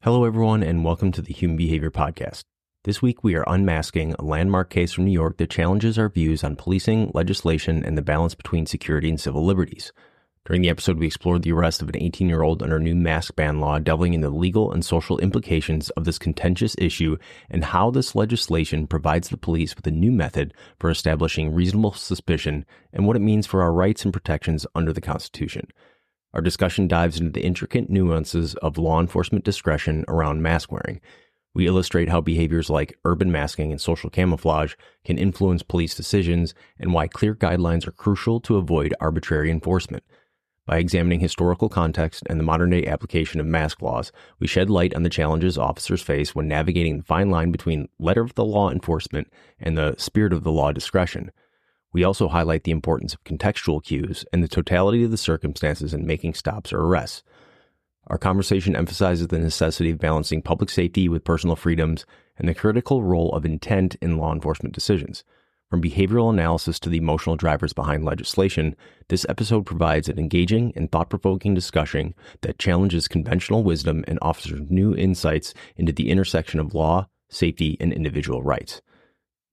Hello, everyone, and welcome to the Human Behavior Podcast. This week, we are unmasking a landmark case from New York that challenges our views on policing, legislation, and the balance between security and civil liberties. During the episode, we explored the arrest of an 18-year-old under new mask ban law, delving into the legal and social implications of this contentious issue and how this legislation provides the police with a new method for establishing reasonable suspicion and what it means for our rights and protections under the Constitution. Our discussion dives into the intricate nuances of law enforcement discretion around mask wearing. We illustrate how behaviors like urban masking and social camouflage can influence police decisions and why clear guidelines are crucial to avoid arbitrary enforcement. By examining historical context and the modern-day application of mask laws, we shed light on the challenges officers face when navigating the fine line between letter of the law enforcement and the spirit of the law discretion. We also highlight the importance of contextual cues and the totality of the circumstances in making stops or arrests. Our conversation emphasizes the necessity of balancing public safety with personal freedoms and the critical role of intent in law enforcement decisions. From behavioral analysis to the emotional drivers behind legislation, this episode provides an engaging and thought-provoking discussion that challenges conventional wisdom and offers new insights into the intersection of law, safety, and individual rights.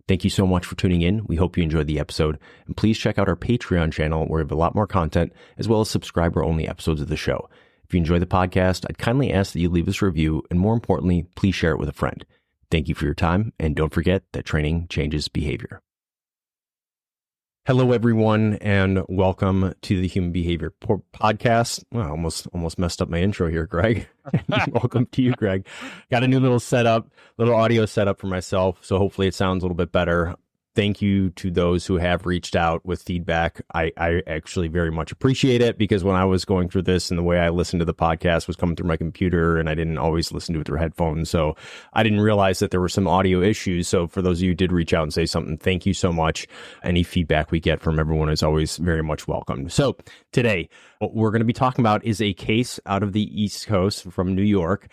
Thank you so much for tuning in. We hope you enjoyed the episode, and please check out our Patreon channel where we have a lot more content, as well as subscriber-only episodes of the show. If you enjoy the podcast, I'd kindly ask that you leave us a review, and more importantly, please share it with a friend. Thank you for your time, and don't forget that training changes behavior. Hello, everyone, and welcome to the Human Behavior Podcast. Well, I almost messed up my intro here, Greg. Welcome to you, Greg. Got a new little audio setup for myself, so hopefully it sounds a little bit better. Thank you to those who have reached out with feedback. I actually very much appreciate it, because when I was going through this and the way I listened to the podcast was coming through my computer, and I didn't always listen to it through headphones. So I didn't realize that there were some audio issues. So for those of you who did reach out and say something, thank you so much. Any feedback we get from everyone is always very much welcome. So today, what we're going to be talking about is a case out of the East Coast from New York,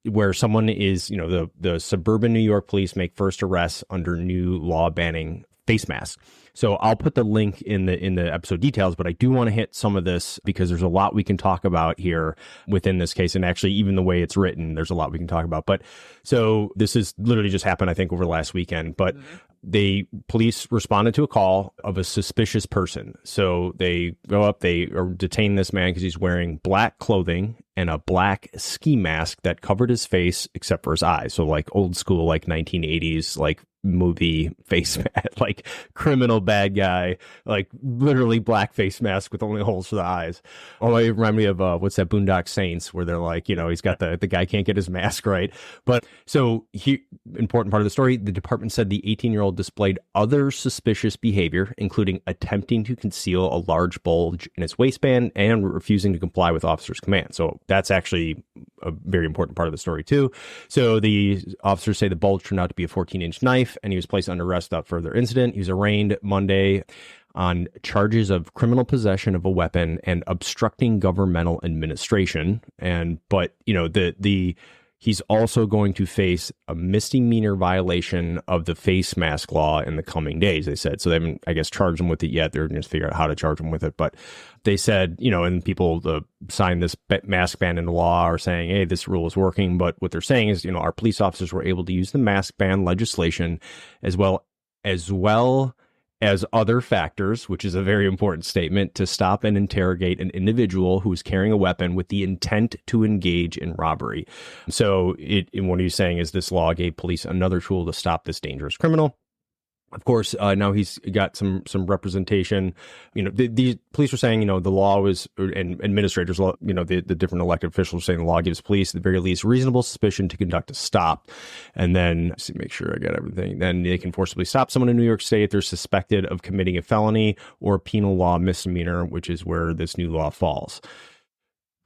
where someone is, the suburban New York police make first arrests under new law banning face masks. So I'll put the link in the episode details, but I do want to hit some of this because there's a lot we can talk about here within this case. And actually, even the way it's written, there's a lot we can talk about. But so this is literally just happened, I think, over the last weekend. But police responded to a call of a suspicious person. So they go up, they detain this man because he's wearing black clothing and a black ski mask that covered his face except for his eyes. So like old school, like 1980s, like movie face mask, like criminal bad guy, like literally black face mask with only holes for the eyes. Oh, it reminded me of what's that, Boondock Saints, where they're like, he's got the guy can't get his mask right. But so important part of the story, the department said the 18-year-old displayed other suspicious behavior, including attempting to conceal a large bulge in his waistband and refusing to comply with officers' commands. So that's actually a very important part of the story too. So the officers say the bulge turned out to be a 14-inch knife, and he was placed under arrest without further incident. He was arraigned Monday on charges of criminal possession of a weapon and obstructing governmental administration. He's also going to face a misdemeanor violation of the face mask law in the coming days, they said. So they haven't, I guess, charged him with it yet. They're going to figure out how to charge him with it. But they said, and people signed this mask ban into law are saying, hey, this rule is working. But what they're saying is, our police officers were able to use the mask ban legislation as well as other factors, which is a very important statement, to stop and interrogate an individual who is carrying a weapon with the intent to engage in robbery. So what he's saying is this law gave police another tool to stop this dangerous criminal. Of course, now he's got some representation. The police are saying, the law was, and administrators, the different elected officials are saying the law gives police, at the very least, reasonable suspicion to conduct a stop. And then, let's see, make sure I got everything. Then they can forcibly stop someone in New York State if they're suspected of committing a felony or penal law misdemeanor, which is where this new law falls.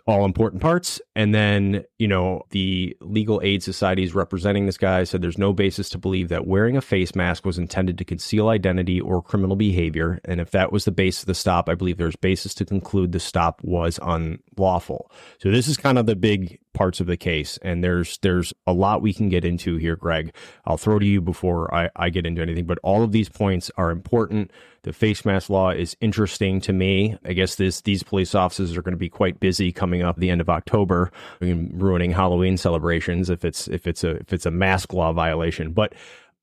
All important parts. And then, the legal aid societies representing this guy said there's no basis to believe that wearing a face mask was intended to conceal identity or criminal behavior. And if that was the basis of the stop, I believe there's basis to conclude the stop was unlawful. So this is kind of the big parts of the case. And there's a lot we can get into here, Greg. I'll throw to you before I get into anything, but all of these points are important. The face mask law is interesting to me. I guess these police officers are going to be quite busy coming up the end of October, ruining Halloween celebrations if it's a mask law violation. But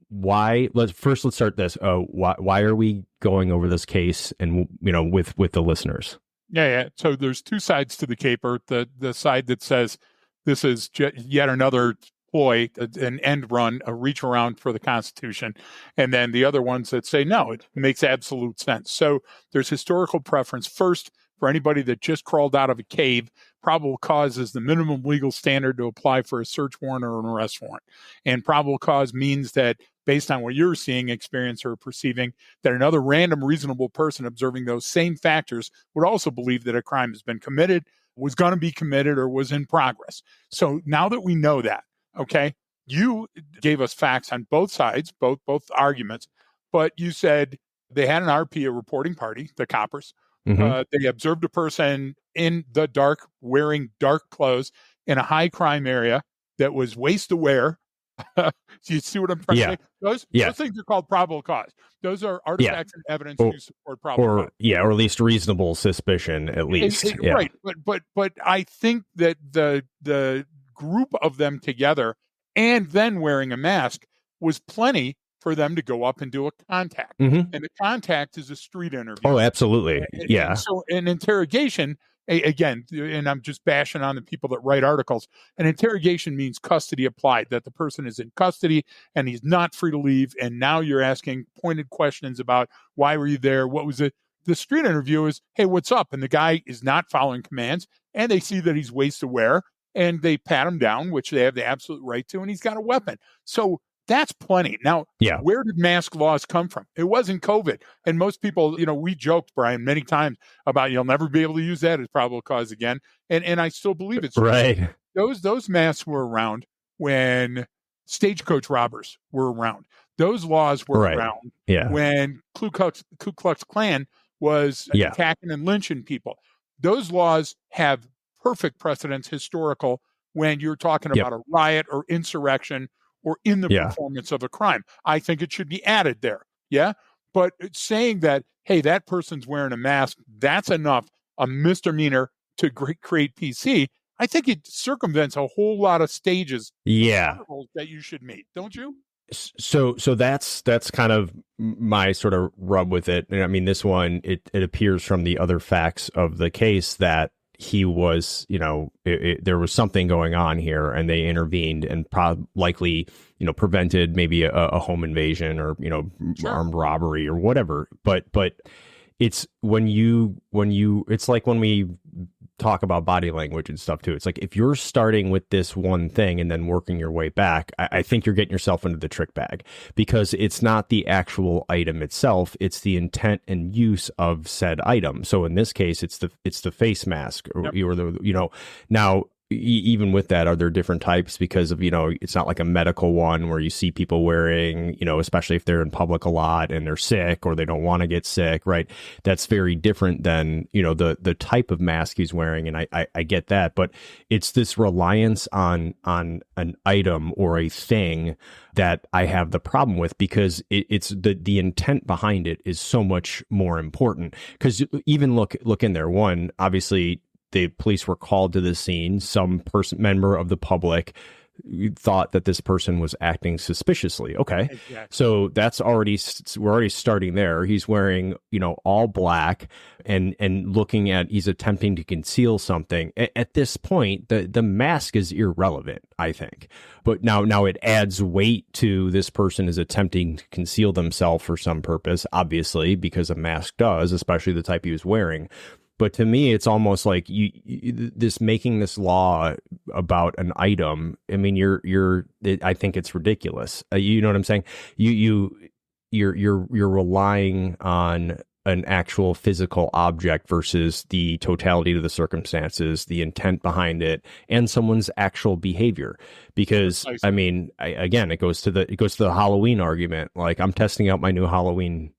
why? Let's start this. Why are we going over this case and with the listeners? Yeah. So there's two sides to the caper. The side that says this is yet another ploy, an end run, a reach around for the Constitution. And then the other ones that say, no, it makes absolute sense. So there's historical preference. First, for anybody that just crawled out of a cave, probable cause is the minimum legal standard to apply for a search warrant or an arrest warrant. And probable cause means that based on what you're seeing, experiencing, or perceiving, that another random reasonable person observing those same factors would also believe that a crime has been committed, was going to be committed, or was in progress. So now that we know that, okay, you gave us facts on both sides, both arguments, but you said they had an RP, a reporting party, the coppers. They observed a person in the dark, wearing dark clothes in a high crime area that was waist aware. Do you see what I'm trying to say? Those things are called probable cause. Those are artifacts and evidence to support probable cause. Or at least reasonable suspicion, at least. Right. But I think that the group of them together and then wearing a mask was plenty for them to go up and do a contact. And the contact is a street interview. Oh, absolutely. And so an interrogation, again, and I'm just bashing on the people that write articles, an interrogation means custody applied, that the person is in custody and he's not free to leave. And now you're asking pointed questions about why were you there? What was it? The street interview is, hey, what's up? And the guy is not following commands and they see that he's waist aware and they pat him down, which they have the absolute right to, and he's got a weapon. So that's plenty. Now, where did mask laws come from? It wasn't COVID. And most people, we joked, Brian, many times about you'll never be able to use that as probable cause again. And I still believe it's right. Those masks were around when stagecoach robbers were around. Those laws were around when Ku Klux Klan was attacking and lynching people. Those laws have perfect precedence, historical, when you're talking about a riot or insurrection or in the performance of a crime. I think it should be added there. Yeah. But it's saying that, hey, that person's wearing a mask, that's enough, a misdemeanor to create PC. I think it circumvents a whole lot of stages that you should meet, don't you? So that's kind of my sort of rub with it. And I mean, this one, it appears from the other facts of the case that he was, there was something going on here and they intervened and likely, prevented maybe a home invasion or, armed robbery or whatever. But it's it's like when we talk about body language and stuff too. It's like if you're starting with this one thing and then working your way back, I think you're getting yourself into the trick bag because it's not the actual item itself. It's the intent and use of said item. So in this case, it's the face mask or the, now, even with that, are there different types because of, it's not like a medical one where you see people wearing, especially if they're in public a lot and they're sick or they don't want to get sick, right? That's very different than, the type of mask he's wearing. And I get that, but it's this reliance on an item or a thing that I have the problem with because it's the intent behind it is so much more important. Because even look in there, one, obviously, the police were called to the scene. Some member of the public thought that this person was acting suspiciously. Okay. Exactly. So that's we're already starting there. He's wearing, all black and he's attempting to conceal something. At this point, the mask is irrelevant, I think. But now it adds weight to this person is attempting to conceal themselves for some purpose, obviously, because a mask does, especially the type he was wearing. But to me, it's almost like this making this law about an item. I mean, I think it's ridiculous. You know what I'm saying? You're relying on an actual physical object versus the totality of the circumstances, the intent behind it, and someone's actual behavior. Because I mean, again, it goes to the Halloween argument. Like I'm testing out my new Halloween,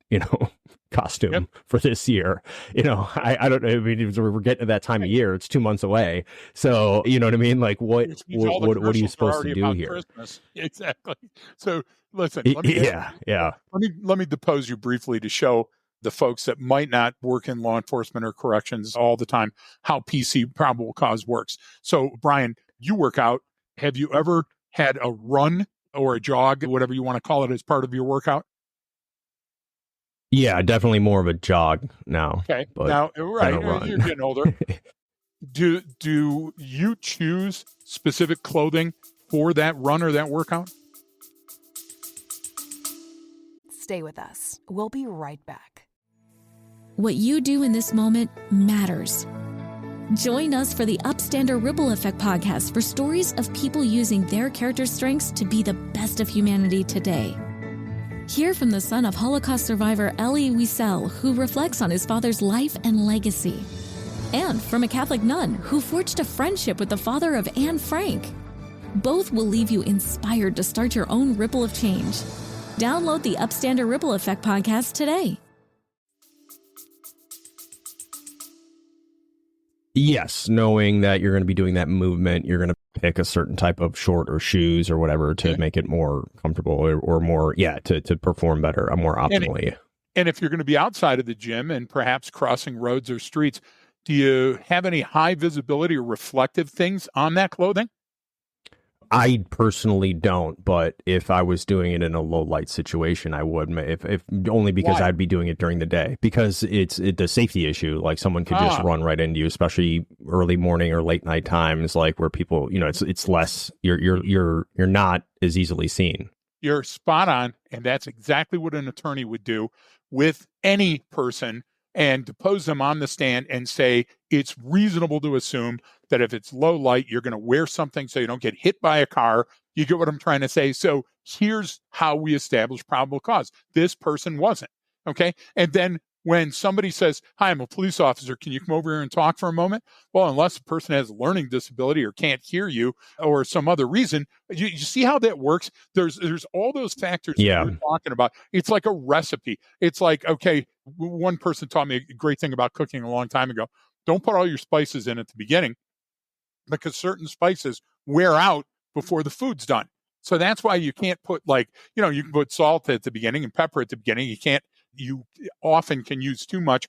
costume for this year. I don't know. I mean, we're getting to that time of year. It's 2 months away. So, you know what I mean? Like what are you supposed to do here? Christmas. Exactly. So listen, let me depose you briefly to show the folks that might not work in law enforcement or corrections all the time, how PC probable cause works. So, Brian, you work out. Have you ever had a run or a jog, whatever you want to call it, as part of your workout? Yeah, definitely more of a jog now. Okay. But now, right, run. you're getting older. Do you choose specific clothing for that run or that workout? Stay with us. We'll be right back. What you do in this moment matters. Join us for the Upstander Ripple Effect podcast for stories of people using their character strengths to be the best of humanity today. Hear from the son of Holocaust survivor Elie Wiesel, who reflects on his father's life and legacy. And from a Catholic nun who forged a friendship with the father of Anne Frank. Both will leave you inspired to start your own ripple of change. Download the Upstander Ripple Effect podcast today. Yes, knowing that you're going to be doing that movement, you're going to pick a certain type of short or shoes or whatever to make it more comfortable or more, to perform better, more optimally. And if you're going to be outside of the gym and perhaps crossing roads or streets, do you have any high visibility or reflective things on that clothing? I personally don't, but if I was doing it in a low light situation, I would. If only because Why? I'd be doing it during the day, because it's the safety issue. Like someone could just run right into you, especially early morning or late night times, like where people, it's less. You're not as easily seen. You're spot on, and that's exactly what an attorney would do with any person, and depose them on the stand and say it's reasonable to assume that if it's low light, you're going to wear something so you don't get hit by a car. You get what I'm trying to say? So here's how we establish probable cause. This person wasn't. Okay. And then when somebody says, hi, I'm a police officer, can you come over here and talk for a moment? Well, unless the person has a learning disability or can't hear you or some other reason, you see how that works? There's all those factors that you're talking about. It's like a recipe. It's like, okay, one person taught me a great thing about cooking a long time ago. Don't put all your spices in at the beginning, because certain spices wear out before the food's done. So that's why you can't put you can put salt at the beginning and pepper at the beginning. You often can use too much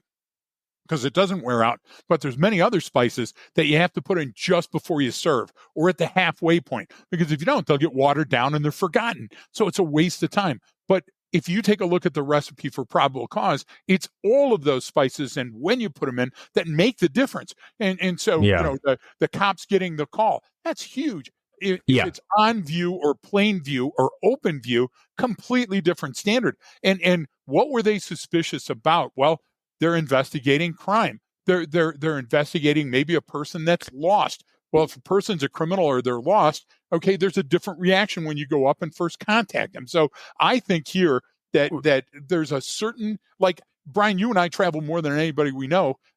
because it doesn't wear out. But there's many other spices that you have to put in just before you serve or at the halfway point, because if you don't, they'll get watered down and they're forgotten. So it's a waste of time. But if you take a look at the recipe for probable cause, it's all of those spices and when you put them in that make the difference. And so, the cops getting the call, that's huge. If it's on view or plain view or open view, completely different standard. And what were they suspicious about? Well, they're investigating crime. They're investigating maybe a person that's lost. Well, if a person's a criminal or they're lost, okay, there's a different reaction when you go up and first contact them. So I think here that there's a certain, like, Brian, you and I travel more than anybody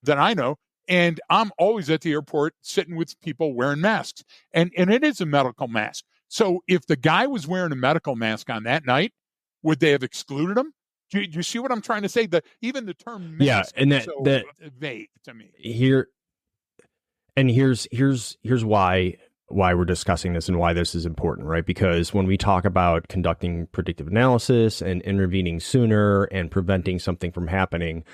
that I know. And I'm always at the airport sitting with people wearing masks. And it is a medical mask. So if the guy was wearing a medical mask on that night, would they have excluded him? Do you see what I'm trying to say? Even the term mask is so vague to me. Here's why we're discussing this and why this is important, right? Because when we talk about conducting predictive analysis and intervening sooner and preventing something from happening,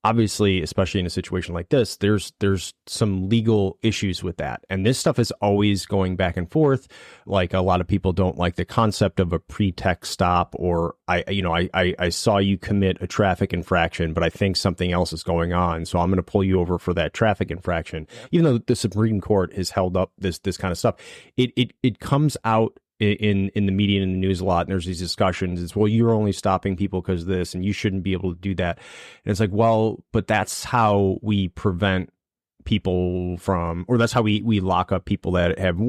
obviously, especially in a situation like this, there's some legal issues with that. And this stuff is always going back and forth. Like, a lot of people don't like the concept of a pretext stop, or I saw you commit a traffic infraction, but I think something else is going on, so I'm going to pull you over for that traffic infraction. Even though the Supreme Court has held up this kind of stuff, it comes out in the media and in the news a lot, and there's these discussions. It's, well, you're only stopping people because of this, and you shouldn't be able to do that. And it's like, well, but that's how we prevent people from, or that's how we lock up people that have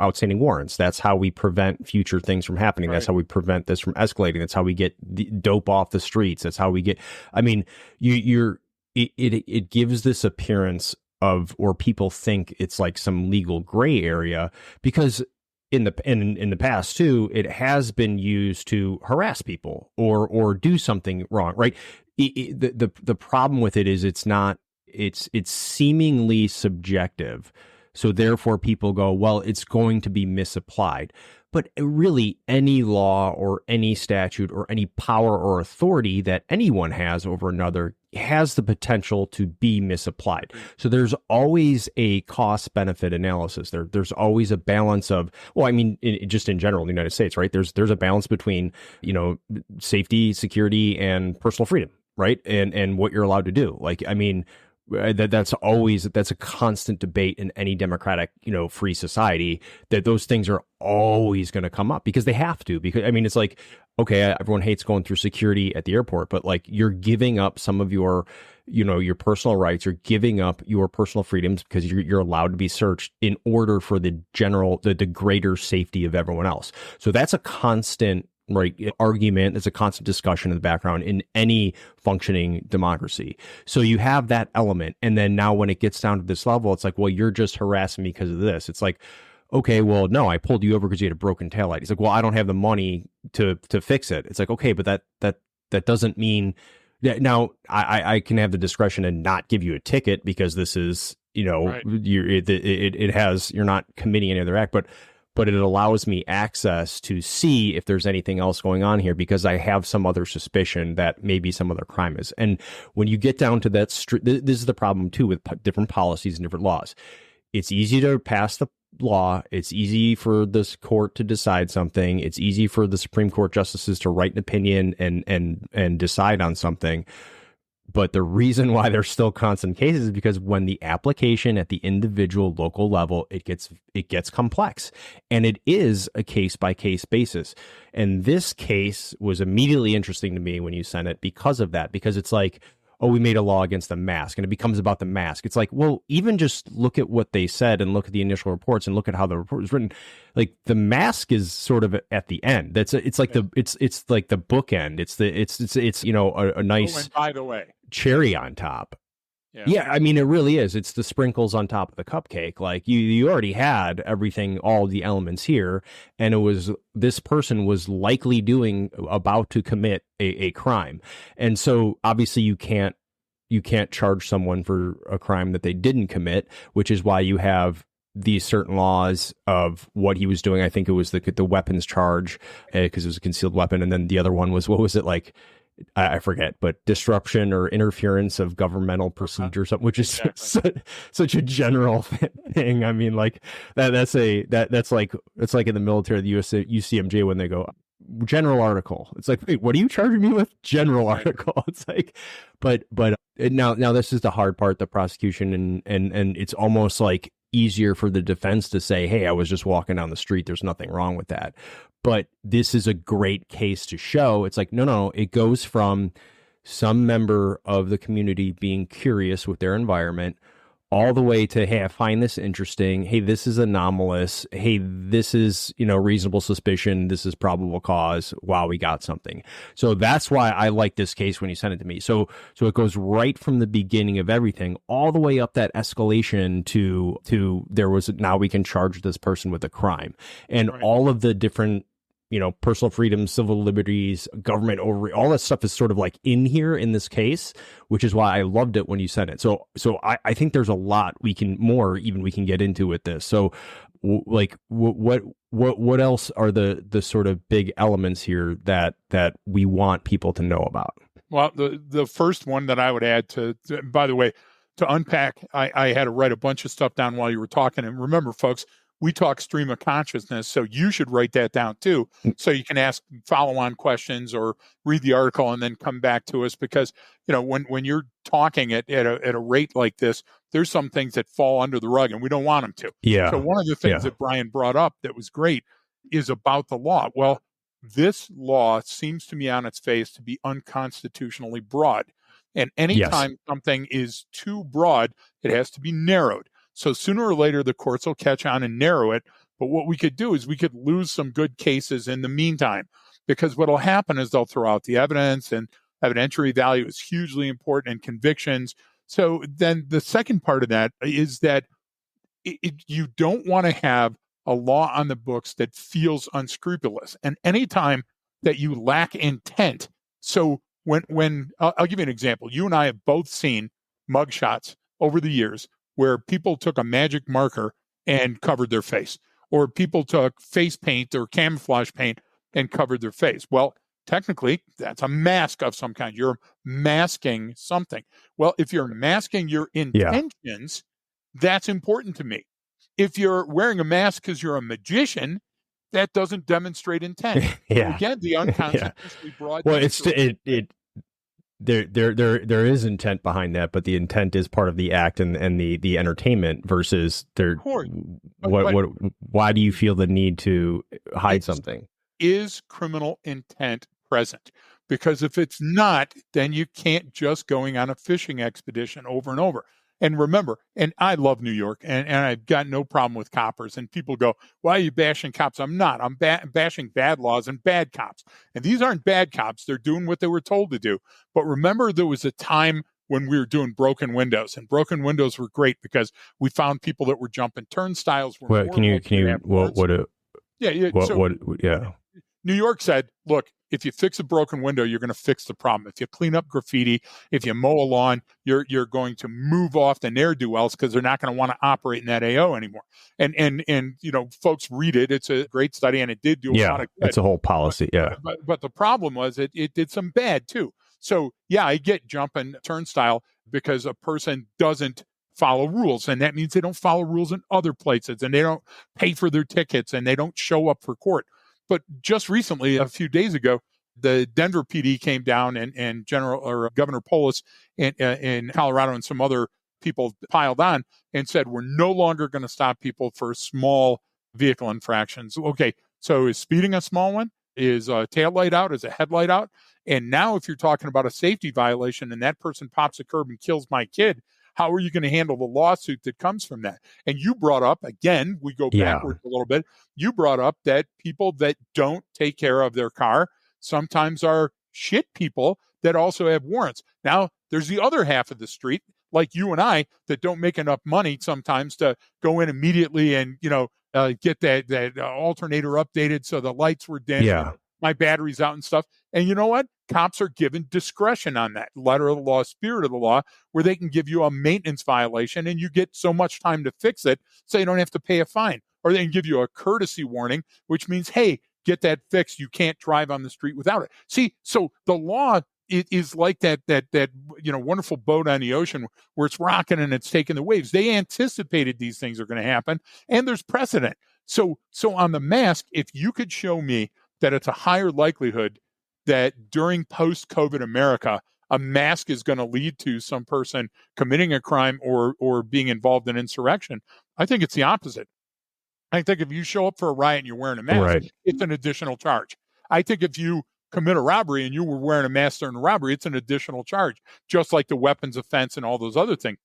outstanding warrants. That's how we prevent future things from happening. Right. That's how we prevent this from escalating. That's how we get dope off the streets. That's how we get, I mean, it gives this appearance of, or people think it's like some legal gray area, because in the past too, it has been used to harass people or do something wrong, right? The problem with it is it's seemingly subjective. So therefore people go, well, it's going to be misapplied. But really, any law or any statute or any power or authority that anyone has over another has the potential to be misapplied. So there's always a cost-benefit analysis. There's always a balance of, well, I mean, just in general in the United States, right? There's a balance between, safety, security, and personal freedom, right? And what you're allowed to do. Like, I mean, that's a constant debate in any democratic, free society, that those things are always going to come up because they have to. Because I mean, it's like, okay, everyone hates going through security at the airport, but like you're giving up some of your, your personal rights, you're giving up your personal freedoms because you're allowed to be searched in order for the greater safety of everyone else. So that's a constant argument. It's a constant discussion in the background in any functioning democracy. So you have that element. And then now when it gets down to this level, it's like, well, you're just harassing me because of this. It's like, okay, well, no, I pulled you over because you had a broken taillight. He's like, well, I don't have the money to fix it. It's like, okay, but that doesn't mean that now I can have the discretion and not give you a ticket because this is, right. You're not committing any other act, but it allows me access to see if there's anything else going on here because I have some other suspicion that maybe some other crime is. And when you get down to that, this is the problem too with different policies and different laws. It's easy to pass the law. It's easy for this court to decide something. It's easy for the Supreme Court justices to write an opinion and decide on something. But the reason why there's still constant cases is because when the application at the individual local level, it gets complex, and it is a case by case basis. And this case was immediately interesting to me when you sent it because of that, because it's like, oh, we made a law against the mask, and it becomes about the mask. It's like, well, even just look at what they said and look at the initial reports and look at how the report was written. Like the mask is sort of at the end. It's like the bookend. It's a nice. Oh, and by the way, cherry on top. Yeah, I mean, it really is. It's the sprinkles on top of the cupcake. Like you already had everything, all the elements here, and it was this person was likely about to commit a crime, and so obviously you can't charge someone for a crime that they didn't commit, which is why you have these certain laws of what he was doing. I think it was the weapons charge because it was a concealed weapon, and then the other one was, what was it, like? I forget, but disruption or interference of governmental procedure, or something, which is such a general thing. I mean, like that's like it's like in the military, the UCMJ, when they go general article. It's like, wait, what are you charging me with? General article. It's like, but now this is the hard part, the prosecution, and it's almost like easier for the defense to say, hey, I was just walking down the street. There's nothing wrong with that. But this is a great case to show. It's like, no, it goes from some member of the community being curious with their environment all the way to, hey, I find this interesting. Hey, this is anomalous. Hey, this is, reasonable suspicion. This is probable cause. Wow, we got something. So that's why I like this case when you sent it to me. So it goes right from the beginning of everything all the way up that escalation to there was, now we can charge this person with a crime, and right. All of the different, personal freedoms, civil liberties, government over, all that stuff is sort of like in here in this case, which is why I loved it when you sent it. So I think there's a lot we can get into with this. So like what else are the sort of big elements here that we want people to know about? Well, the first one that I would add by the way, to unpack, I had to write a bunch of stuff down while you were talking. And remember, folks, we talk stream of consciousness, so you should write that down too, so you can ask follow-on questions or read the article and then come back to us, because when you're talking at a rate like this, there's some things that fall under the rug and we don't want them to. Yeah. So one of the things that Brian brought up that was great is about the law. Well, this law seems to me on its face to be unconstitutionally broad, and anytime something is too broad, it has to be narrowed. So sooner or later, the courts will catch on and narrow it. But what we could do is we could lose some good cases in the meantime, because what will happen is they'll throw out the evidence, and evidentiary value is hugely important, and convictions. So then the second part of that is that you don't want to have a law on the books that feels unscrupulous. And anytime that you lack intent. So when I'll give you an example. You and I have both seen mugshots over the years where people took a magic marker and covered their face, or people took face paint or camouflage paint and covered their face. Well, technically, that's a mask of some kind. You're masking something. Well, if you're masking your intentions, that's important to me. If you're wearing a mask because you're a magician, that doesn't demonstrate intent. Again, the unconsciously broad. Well, there is intent behind that, but the intent is part of the act and the entertainment versus there. Why do you feel the need to hide something? Is criminal intent present? Because if it's not, then you can't just going on a fishing expedition over and over. And remember, and I love New York, and I've got no problem with coppers. And people go, why are you bashing cops? I'm not. I'm bashing bad laws and bad cops. And these aren't bad cops. They're doing what they were told to do. But remember, there was a time when we were doing broken windows, and broken windows were great because we found people that were jumping turnstiles. New York said, look, if you fix a broken window, you're going to fix the problem. If you clean up graffiti, if you mow a lawn, you're going to move off the ne'er-do-wells because they're not going to want to operate in that AO anymore. And folks read it. It's a great study, and it did do a lot of good. It's a whole policy, But the problem was it did some bad too. So, I get jumping turnstile because a person doesn't follow rules, and that means they don't follow rules in other places, and they don't pay for their tickets, and they don't show up for court. But just recently, a few days ago, the Denver PD came down and Governor Polis in Colorado and some other people piled on and said, we're no longer going to stop people for small vehicle infractions. Okay, so is speeding a small one? Is a taillight out? Is a headlight out? And now if you're talking about a safety violation and that person pops a curb and kills my kid, how are you going to handle the lawsuit that comes from that? And you brought up, again, we go backwards a little bit. You brought up that people that don't take care of their car sometimes are shit people that also have warrants. Now, there's the other half of the street, like you and I, that don't make enough money sometimes to go in immediately and, get that alternator updated so the lights were dim. My battery's out and stuff. And you know what? Cops are given discretion on that letter of the law, spirit of the law, where they can give you a maintenance violation and you get so much time to fix it so you don't have to pay a fine. Or they can give you a courtesy warning, which means, hey, get that fixed. You can't drive on the street without it. See, so the law is like that wonderful boat on the ocean where it's rocking and it's taking the waves. They anticipated these things are going to happen, and there's precedent. So on the mask, if you could show me that it's a higher likelihood that during post-COVID America, a mask is going to lead to some person committing a crime or being involved in insurrection, I think it's the opposite. I think if you show up for a riot and you're wearing a mask, it's an additional charge. I think if you commit a robbery and you were wearing a mask during a robbery, it's an additional charge, just like the weapons offense and all those other things.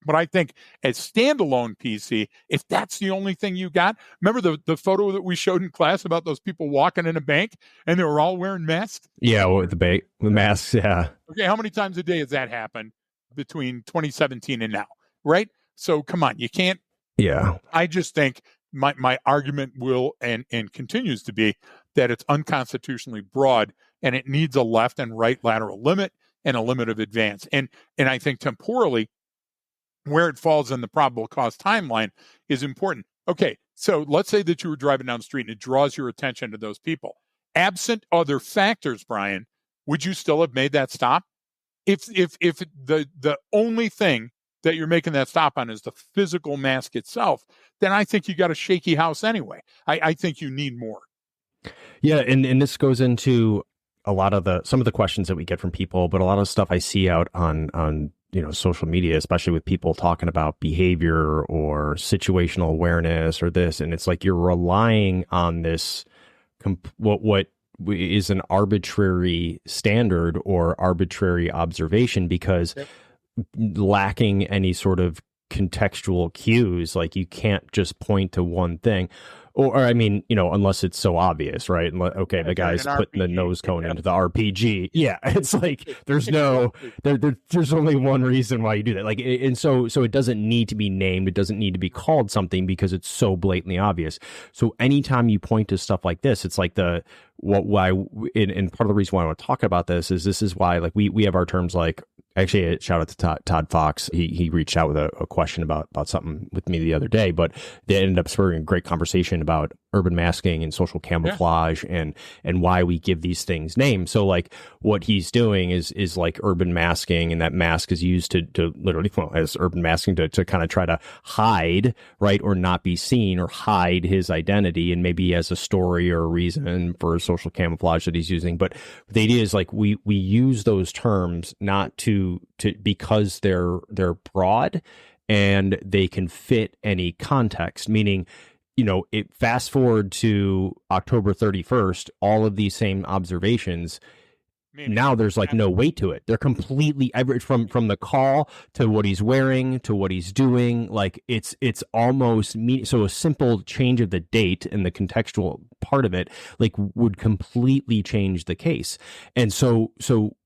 But I think as standalone PC, if that's the only thing you got, remember the photo that we showed in class about those people walking in a bank and they were all wearing masks? Yeah, with the masks, yeah. Okay, how many times a day has that happened between 2017 and now, right? So come on, you can't. Yeah. I just think my argument will and continues to be that it's unconstitutionally broad and it needs a left and right lateral limit and a limit of advance. And I think temporally, where it falls in the probable cause timeline is important. Okay, so let's say that you were driving down the street and it draws your attention to those people. Absent other factors, Brian, would you still have made that stop? If the only thing that you're making that stop on is the physical mask itself, then I think you got a shaky house anyway. I think you need more. Yeah, and this goes into a lot of some of the questions that we get from people, but a lot of stuff I see out on social media, especially with people talking about behavior or situational awareness or this. And it's like you're relying on this, what is an arbitrary standard or arbitrary observation because lacking any sort of contextual cues, like you can't just point to one thing. Or I mean, unless it's so obvious, right? Okay, the guy's putting the nose cone into the RPG. Yeah, it's like there's there's only one reason why you do that. Like, and so it doesn't need to be named. It doesn't need to be called something because it's so blatantly obvious. So anytime you point to stuff like this, it's like and part of the reason why I want to talk about this is why like we have our terms like Actually, a shout out to Todd Fox. He reached out with a question about something with me the other day, but they ended up spurring a great conversation about urban masking and social camouflage and why we give these things names. So like what he's doing is like urban masking, and that mask is used to literally, well, as urban masking to kind of try to hide, right, or not be seen or hide his identity, and maybe he has a story or a reason for social camouflage that he's using. But the idea is like we use those terms not to because they're broad and they can fit any context, meaning, you know, it fast forward to October 31st, all of these same observations, now there's like no weight to it. They're completely from the call to what he's wearing to what he's doing. Like it's almost so a simple change of the date and the contextual part of it like would completely change the case. And so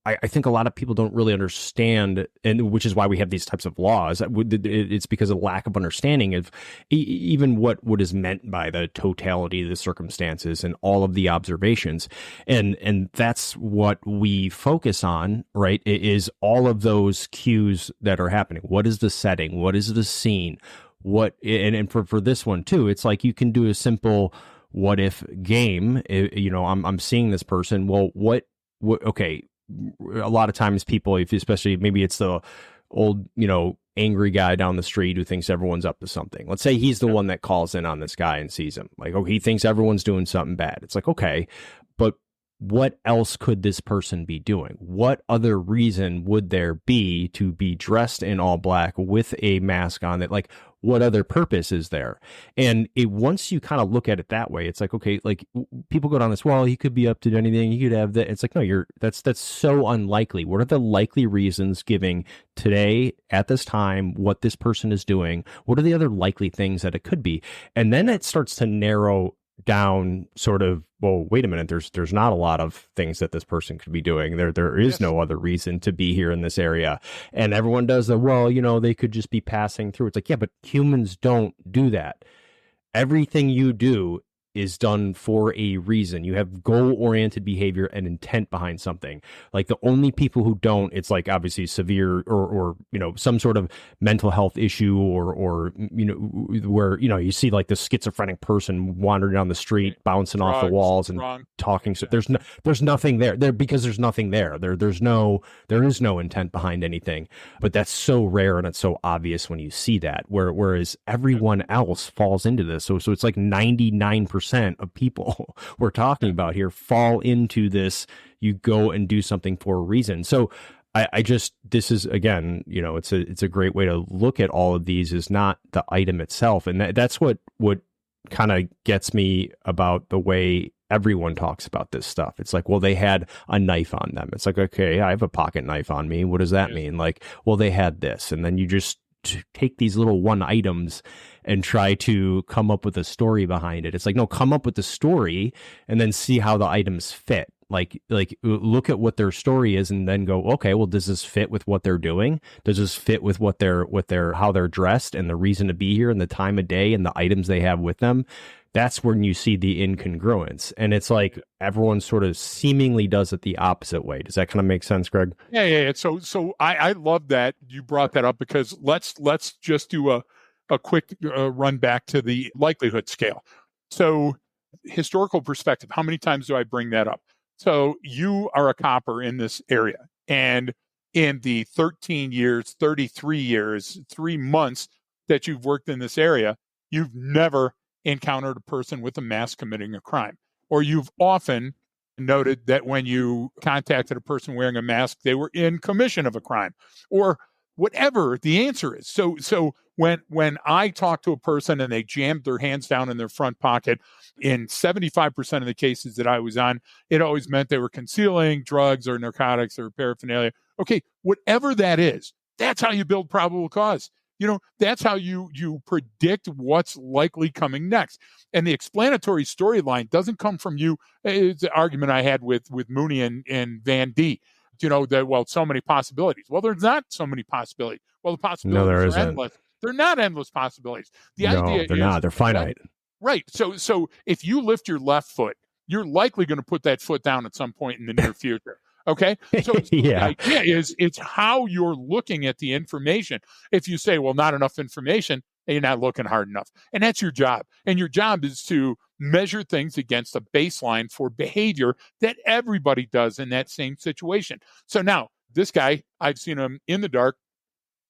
I think a lot of people don't really understand, and which is why we have these types of laws. It's because of lack of understanding of even what is meant by the totality of the circumstances and all of the observations. And that's what we focus on, right? It is all of those cues that are happening. What is the setting? What is the scene? And for this one too, it's like you can do a simple what if game. You know, I'm seeing this person. Well, what okay. A lot of times people, especially maybe it's the old, you know, angry guy down the street who thinks everyone's up to something. Let's say he's the one that calls in on this guy and sees him. Like, oh, he thinks everyone's doing something bad. It's like, okay, but what else could this person be doing? What other reason would there be to be dressed in all black with a mask on? That, like, what other purpose is there? And once you kind of look at it that way, it's like, okay, like people go down this, well, he could be up to anything. He could have that. It's like, no, that's so unlikely. What are the likely reasons giving today at this time, what this person is doing? What are the other likely things that it could be? And then it starts to narrow down sort of, well, wait a minute, there's not a lot of things that this person could be doing. There is no other reason to be here in this area. And everyone does the, well, you know, they could just be passing through. It's like, yeah, but humans don't do that. Everything you do is done for a reason. You have goal-oriented behavior and intent behind something. Like the only people who don't, it's like obviously severe or you know, some sort of mental health issue or you know, where, you know, you see like the schizophrenic person wandering down the street, bouncing off the walls and talking. So there's nothing there because there's nothing there. There is no intent behind anything. But that's so rare and it's so obvious when you see that. Whereas everyone else falls into this. So it's like 99% of people we're talking about here fall into this. You go and do something for a reason. So this is, again, you know, it's a great way to look at all of these, is not the item itself. And that's what kind of gets me about the way everyone talks about this stuff. It's like, well, they had a knife on them. It's like, okay, I have a pocket knife on me. What does that mean? Like, well, they had this. And then you just take these little one items and try to come up with a story behind it. It's like, no, come up with the story and then see how the items fit. Like look at what their story is and then go, okay, well, does this fit with what they're doing? Does this fit with how they're dressed and the reason to be here and the time of day and the items they have with them? That's when you see the incongruence. And it's like everyone sort of seemingly does it the opposite way. Does that kind of make sense, Greg? Yeah. So I love that you brought that up, because let's just do a quick run back to the likelihood scale. So historical perspective, how many times do I bring that up? So you are a copper in this area, and in the 13 years, 33 years, 3 months that you've worked in this area, you've never encountered a person with a mask committing a crime. Or you've often noted that when you contacted a person wearing a mask, they were in commission of a crime, or whatever the answer is. So when I talk to a person and they jammed their hands down in their front pocket, in 75% of the cases that I was on, it always meant they were concealing drugs or narcotics or paraphernalia. Okay, whatever that is, that's how you build probable cause. You know, that's how you predict what's likely coming next. And the explanatory storyline doesn't come from you. It's an argument I had with Mooney and Van D. You know, that, well, so many possibilities. Well, there's not so many possibilities. Well, the possibilities are endless. They're not endless possibilities. Idea they're not. They're finite. Right. So if you lift your left foot, you're likely going to put that foot down at some point in the near future. Okay. So Yeah. the idea is it's how you're looking at the information. If you say, well, not enough information, you're not looking hard enough. And that's your job. And your job is to measure things against a baseline for behavior that everybody does in that same situation. So now this guy, I've seen him in the dark,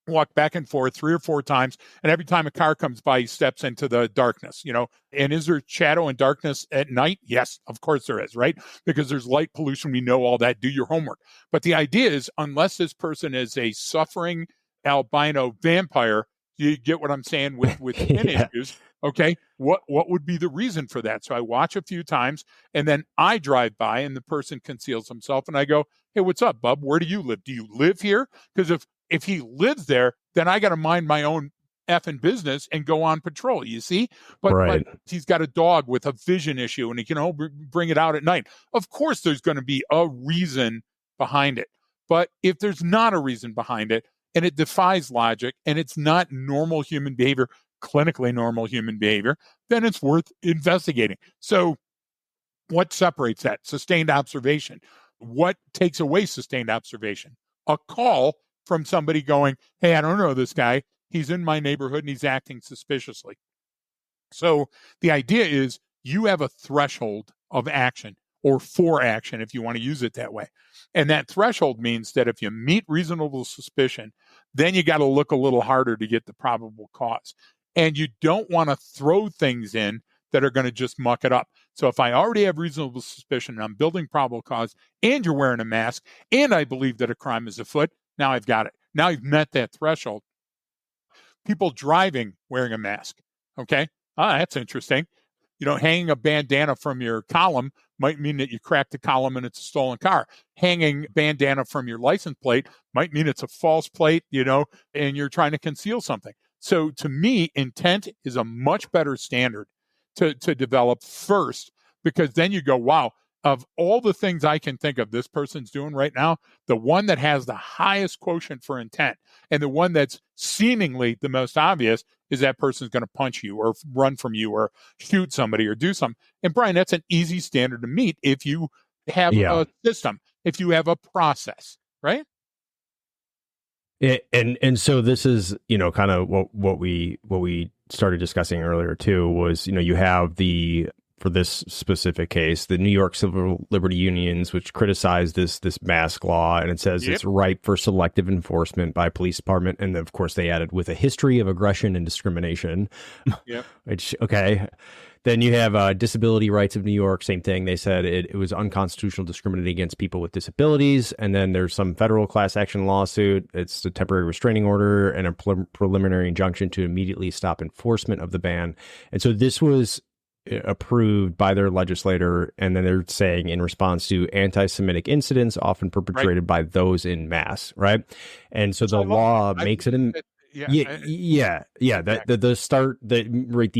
walk back and forth 3 or 4 times. And every time a car comes by, he steps into the darkness, And is there shadow and darkness at night? Yes, of course there is, right? Because there's light pollution. We know all that. Do your homework. But the idea is, unless this person is a suffering albino vampire, you get what I'm saying with skin issues. Okay. What would be the reason for that? So I watch a few times and then I drive by and the person conceals himself and I go, hey, what's up, bub? Where do you live? Do you live here? Because if he lives there, then I got to mind my own effing business and go on patrol, you see? But he's got a dog with a vision issue and he can bring it out at night. Of course, there's going to be a reason behind it. But if there's not a reason behind it and it defies logic and it's not normal human behavior, clinically normal human behavior, then it's worth investigating. So what separates that? Sustained observation. What takes away sustained observation? A call from somebody going, hey, I don't know this guy. He's in my neighborhood and he's acting suspiciously. So the idea is you have a threshold of action or for action, if you want to use it that way. And that threshold means that if you meet reasonable suspicion, then you got to look a little harder to get the probable cause. And you don't want to throw things in that are going to just muck it up. So if I already have reasonable suspicion and I'm building probable cause and you're wearing a mask and I believe that a crime is afoot, now I've got it. Now you've met that threshold. People driving wearing a mask. Okay. That's interesting. Hanging a bandana from your column might mean that you cracked the column and it's a stolen car. Hanging bandana from your license plate might mean it's a false plate, and you're trying to conceal something. So to me, intent is a much better standard to develop first, because then you go, wow, of all the things I can think of this person's doing right now, the one that has the highest quotient for intent and the one that's seemingly the most obvious is that person's going to punch you or run from you or shoot somebody or do something. And Brian, that's an easy standard to meet if you have a system, if you have a process, right? And so this is, kind of what we started discussing earlier too, was, you have for this specific case, the New York Civil Liberty Unions, which criticized this mask law, and it says it's ripe for selective enforcement by police department. And of course they added with a history of aggression and discrimination, which, okay. Then you have Disability Rights of New York, same thing. They said it was unconstitutional discriminating against people with disabilities. And then there's some federal class action lawsuit. It's a temporary restraining order and a preliminary injunction to immediately stop enforcement of the ban. And so this was approved by their legislator, and then they're saying in response to anti-Semitic incidents often perpetrated by those in mass, right? And so the law makes it the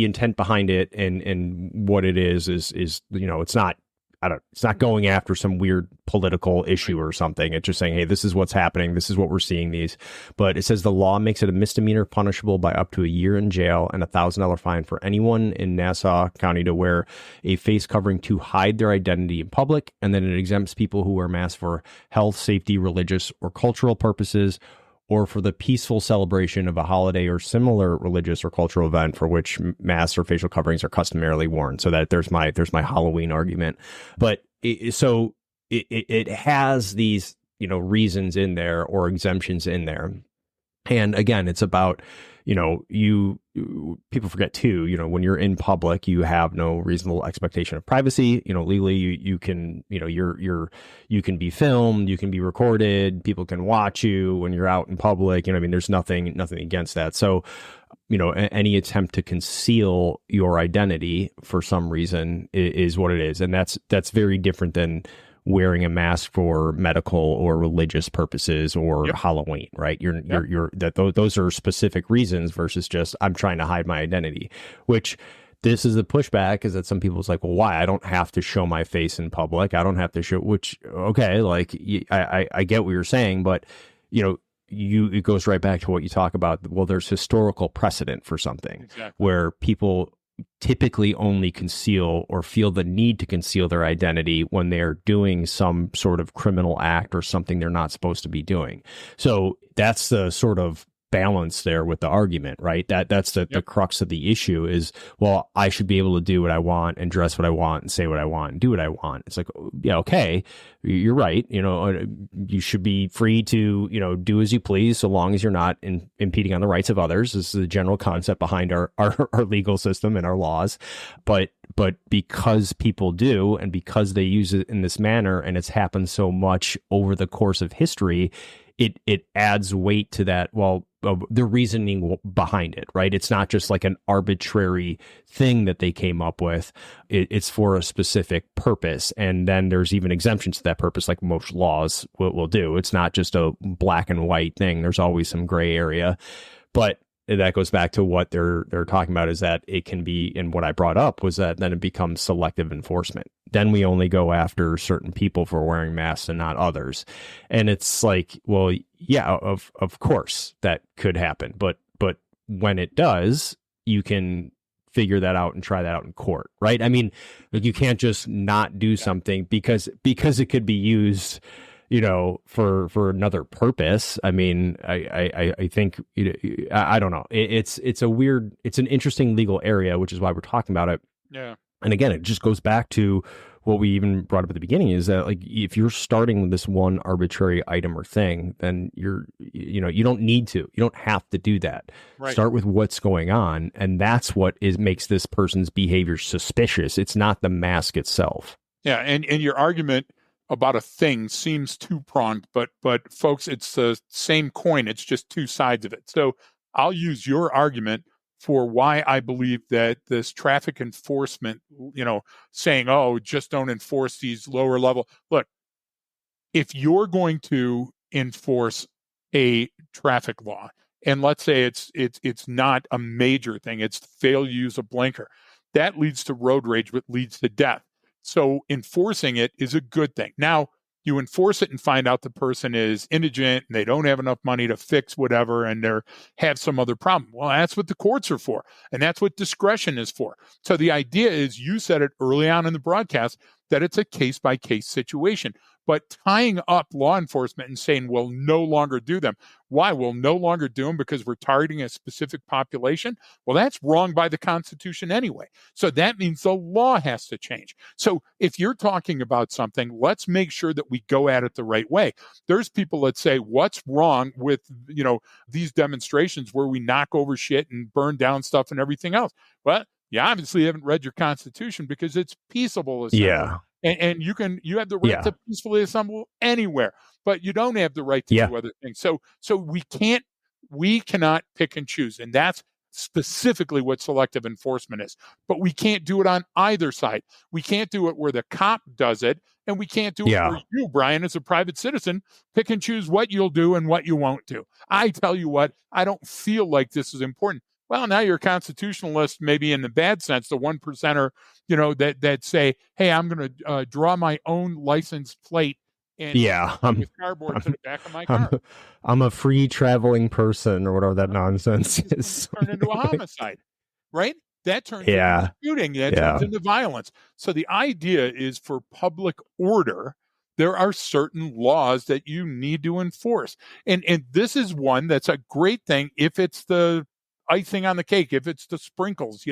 intent behind it and what it is it's not going after some weird political issue or something. It's just saying, hey, this is what's happening. This is what we're seeing these. But it says the law makes it a misdemeanor punishable by up to a year in jail and $1,000 fine for anyone in Nassau County to wear a face covering to hide their identity in public. And then it exempts people who wear masks for health, safety, religious, or cultural purposes, or for the peaceful celebration of a holiday or similar religious or cultural event for which masks or facial coverings are customarily worn. So that there's my Halloween argument. But it has these, reasons in there or exemptions in there. And again, it's about, people forget too, when you're in public, you have no reasonable expectation of privacy. Legally, you can, you can be filmed, you can be recorded, people can watch you when you're out in public. There's nothing against that. So, any attempt to conceal your identity for some reason is what it is. And that's very different than wearing a mask for medical or religious purposes or Halloween, right? Those are specific reasons versus just I'm trying to hide my identity, which this is the pushback, is that some people's like, well, why? I don't have to show my face in public. I don't have to show, which, okay, like I get what you're saying, but it goes right back to what you talk about. Well, there's historical precedent for something where people typically only conceal or feel the need to conceal their identity when they're doing some sort of criminal act or something they're not supposed to be doing. So that's the sort of balance there with the argument, right? That's the crux of the issue is, well, I should be able to do what I want and dress what I want and say what I want and do what I want. It's like, yeah, okay, you're right. You should be free to, do as you please, so long as you're not impeding on the rights of others. This is the general concept behind our legal system and our laws. But because people do, and because they use it in this manner, and it's happened so much over the course of history, it adds weight to that. Well, the reasoning behind it, right? It's not just like an arbitrary thing that they came up with. It's for a specific purpose. And then there's even exemptions to that purpose, like most laws will do. It's not just a black and white thing. There's always some gray area. But that goes back to what they're talking about, is that it can be, and what I brought up was that then it becomes selective enforcement. Then we only go after certain people for wearing masks and not others. And it's like, well, yeah, of course that could happen. But when it does, you can figure that out and try that out in court, right? I mean, like, you can't just not do something because it could be used, for another purpose. I mean, I think, I don't know. It's an interesting legal area, which is why we're talking about it. Yeah. And again, it just goes back to what we even brought up at the beginning, is that, like, if you're starting with this one arbitrary item or thing, then you don't have to do that. Right. Start with what's going on. And that's what makes this person's behavior suspicious. It's not the mask itself. Yeah. And your argument about a thing seems two-pronged, but folks, it's the same coin. It's just two sides of it. So I'll use your argument for why I believe that this traffic enforcement, saying, oh, just don't enforce these lower level. Look, if you're going to enforce a traffic law, and let's say it's not a major thing, it's fail to use a blinker, that leads to road rage, which leads to death. So enforcing it is a good thing. Now, you enforce it and find out the person is indigent and they don't have enough money to fix whatever, and they have some other problem. Well, that's what the courts are for, and that's what discretion is for. So the idea is, you said it early on in the broadcast, that it's a case-by-case situation. But tying up law enforcement and saying we'll no longer do them. Why? We'll no longer do them because we're targeting a specific population? Well, that's wrong by the Constitution anyway. So that means the law has to change. So if you're talking about something, let's make sure that we go at it the right way. There's people that say, what's wrong with, these demonstrations where we knock over shit and burn down stuff and everything else? Well, you obviously haven't read your Constitution, because it's peaceable assembly. Yeah. And you have the right to peacefully assemble anywhere, but you don't have the right to do other things. So we cannot pick and choose. And that's specifically what selective enforcement is. But we can't do it on either side. We can't do it where the cop does it, and we can't do it where you, Brian, as a private citizen, pick and choose what you'll do and what you won't do. I tell you what, I don't feel like this is important. Well, now you're a constitutionalist, maybe in the bad sense, the 1%er, that say, hey, I'm going to draw my own license plate and with cardboard to the back of my car. I'm a free traveling person, or whatever that nonsense is. Turn into a homicide, right? That turns into shooting. That turns into violence. So the idea is, for public order, there are certain laws that you need to enforce. And this is one that's a great thing if it's the icing on the cake, if it's the sprinkles,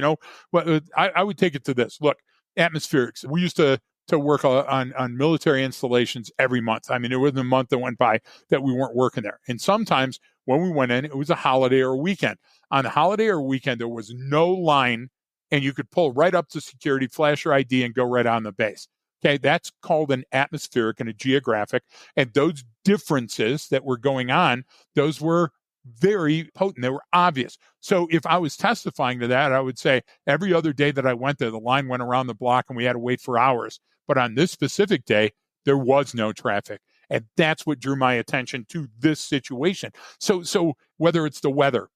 But I would take it to this. Look, atmospherics. We used to work on military installations every month. I mean, there wasn't a month that went by that we weren't working there. And sometimes when we went in, it was a holiday or a weekend. On a holiday or a weekend, there was no line, and you could pull right up to security, flash your ID, and go right on the base. Okay, that's called an atmospheric and a geographic. And those differences that were going on, those were very potent. They were obvious. So if I was testifying to that, I would say every other day that I went there, the line went around the block and we had to wait for hours. But on this specific day, there was no traffic. And that's what drew my attention to this situation. So whether it's the weather,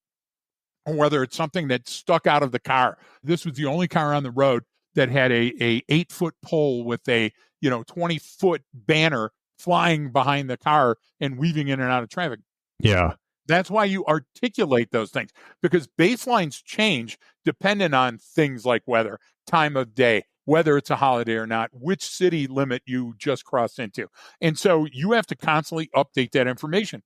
or whether it's something that stuck out of the car, this was the only car on the road that had a 8-foot pole with a 20-foot banner flying behind the car and weaving in and out of traffic. Yeah. That's why you articulate those things, because baselines change dependent on things like weather, time of day, whether it's a holiday or not, which city limit you just crossed into. And so you have to constantly update that information.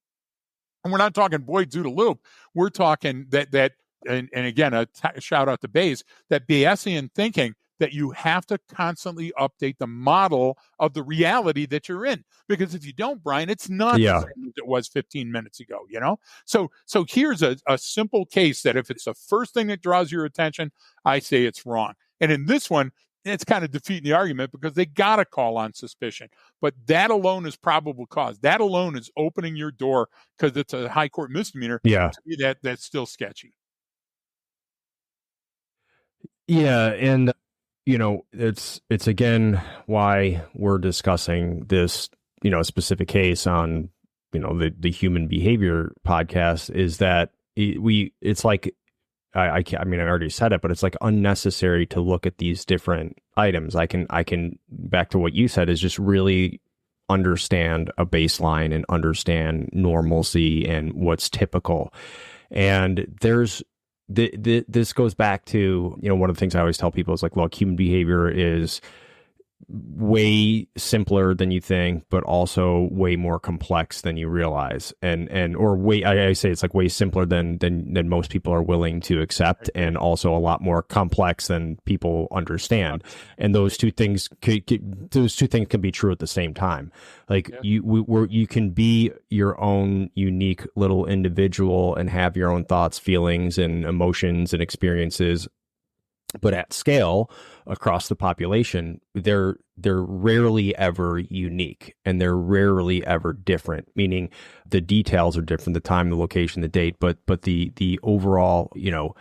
And we're not talking Boyd Zoodle loop. We're talking that and again, a shout out to Bayes, that Bayesian thinking, that you have to constantly update the model of the reality that you're in. Because if you don't, Brian, it's not the same as it was 15 minutes ago, you know? So here's a simple case that if it's the first thing that draws your attention, I say it's wrong. And in this one, it's kind of defeating the argument because they got to call on suspicion. But that alone is probable cause. That alone is opening your door, because it's a high court misdemeanor. Yeah. To me, that's still sketchy. Yeah. And, you know, it's again why we're discussing this, you know, specific case on, you know, the human behavior podcast, is that it's like, I mean, I already said it, but it's like unnecessary to look at these different items. I can back to what you said, is just really understand a baseline and understand normalcy and what's typical. And there's this goes back to, you know, one of the things I always tell people is like, look, human behavior is way simpler than you think, but also way more complex than you realize. I say it's like way simpler than most people are willing to accept, and also a lot more complex than people understand. And those two things can be true at the same time. Like you can be your own unique little individual and have your own thoughts, feelings, and emotions and experiences. But at scale, across the population, they're rarely ever unique, and they're rarely ever different, meaning the details are different, the time, the location, the date, but the overall, you know,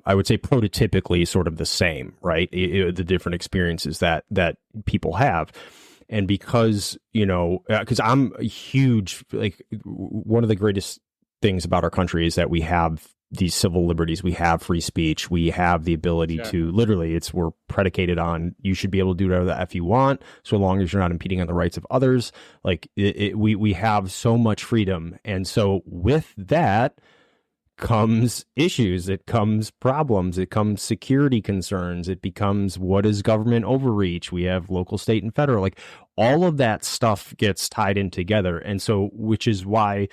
I would say prototypically sort of the same, right? The different experiences that people have. And because, you know, because I'm a huge, like, one of the greatest things about our country is that we have these civil liberties, we have free speech, we have the ability to literally, we're predicated on, you should be able to do whatever the F you want, so long as you're not impeding on the rights of others. Like we have so much freedom. And so with that comes issues, it comes problems, it comes security concerns, it becomes, what is government overreach? We have local, state, and federal, like all of that stuff gets tied in together. And so, which is why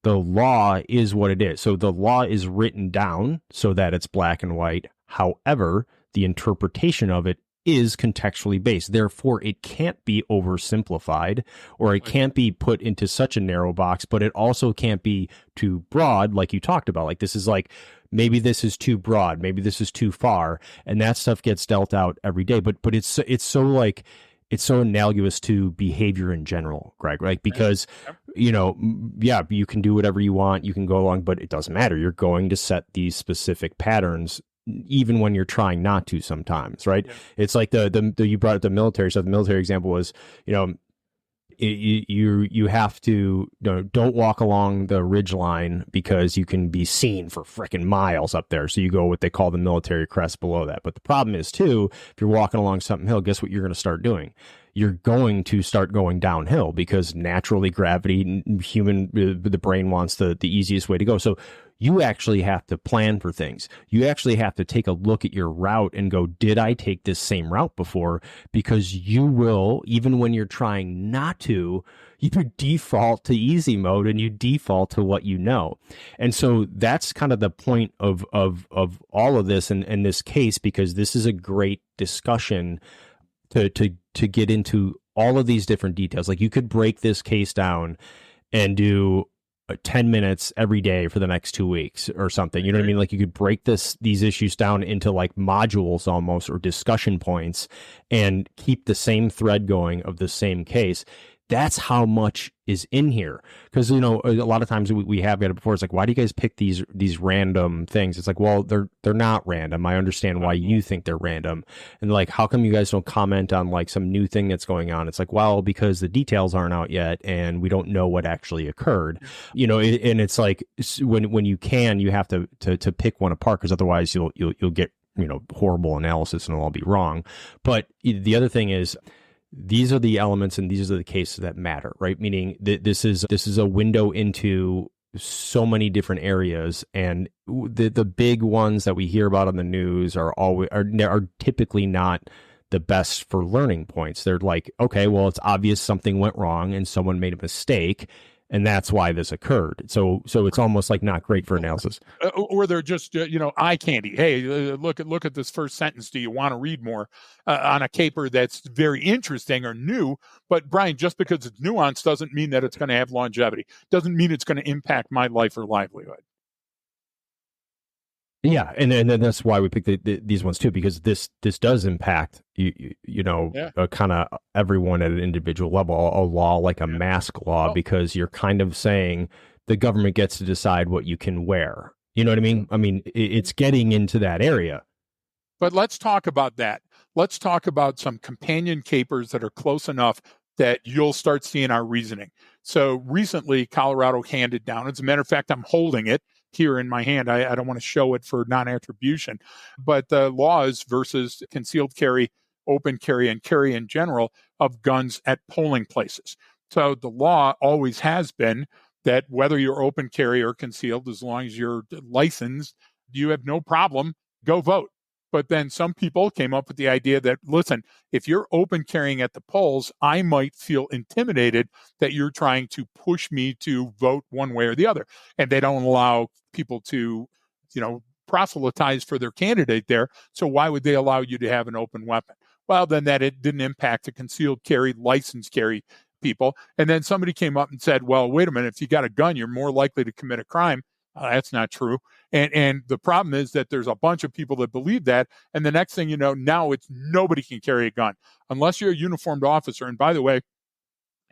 the law is what it is. So the law is written down so that it's black and white. However, the interpretation of it is contextually based. Therefore, it can't be oversimplified, or it can't be put into such a narrow box, but it also can't be too broad, like you talked about. Like, this is like, maybe this is too broad, maybe this is too far, and that stuff gets dealt out every day. But it's so like, it's so analogous to behavior in general, Greg, right? Because, you know, yeah, you can do whatever you want, you can go along, but it doesn't matter. You're going to set these specific patterns, even when you're trying not to sometimes, right? Yeah. It's like you brought up the military stuff. The military example was, you know, you have to, you know, don't walk along the ridge line because you can be seen for freaking miles up there. So you go what they call the military crest below that. But the problem is too, if you're walking along something hill, guess what you're going to start doing? You're going to start going downhill, because naturally gravity, the brain wants the easiest way to go. So you actually have to plan for things. You actually have to take a look at your route and go, did I take this same route before? Because you will, even when you're trying not to, you default to easy mode and you default to what you know. And so that's kind of the point of all of this in this case, because this is a great discussion to get into all of these different details. Like, you could break this case down and do 10 minutes every day for the next 2 weeks or something. You know what I mean? Like, you could break these issues down into like modules almost, or discussion points, and keep the same thread going of the same case. That's how much is in here. Because, you know, a lot of times we have got it before. It's like, why do you guys pick these random things? It's like, well, they're not random. I understand why you think they're random. And like, how come you guys don't comment on like some new thing that's going on? It's like, well, because the details aren't out yet and we don't know what actually occurred. You know, and it's like, when you have to pick one apart, because otherwise you'll get, you know, horrible analysis and it'll all be wrong. But the other thing is, these are the elements and these are the cases that matter, right? Meaning this is a window into so many different areas, and the big ones that we hear about on the news are typically not the best for learning points. They're like, okay, well, it's obvious something went wrong and someone made a mistake, and that's why this occurred. So it's almost like not great for analysis. Or they're just, eye candy. Hey, look at this first sentence. Do you want to read more on a caper that's very interesting or new? But Brian, just because it's nuanced doesn't mean that it's going to have longevity. Doesn't mean it's going to impact my life or livelihood. Yeah, and then that's why we picked these ones too, because this does impact kind of everyone at an individual level. A law like a mask law, because you're kind of saying the government gets to decide what you can wear. You know what I mean? I mean, it's getting into that area. But let's talk about that. Let's talk about some companion capers that are close enough that you'll start seeing our reasoning. So recently, Colorado handed down, as a matter of fact, I'm holding it here in my hand. I don't want to show it for non-attribution, but the laws versus concealed carry, open carry, and carry in general of guns at polling places. So the law always has been that whether you're open carry or concealed, as long as you're licensed, you have no problem, go vote. But then some people came up with the idea that, listen, if you're open carrying at the polls, I might feel intimidated that you're trying to push me to vote one way or the other. And they don't allow people to, proselytize for their candidate there. So why would they allow you to have an open weapon? Well, then that it didn't impact the concealed carry, licensed carry people. And then somebody came up and said, well, wait a minute, if you got a gun, you're more likely to commit a crime. That's not true. And the problem is that there's a bunch of people that believe that. And the next thing you know, now it's nobody can carry a gun unless you're a uniformed officer. And by the way,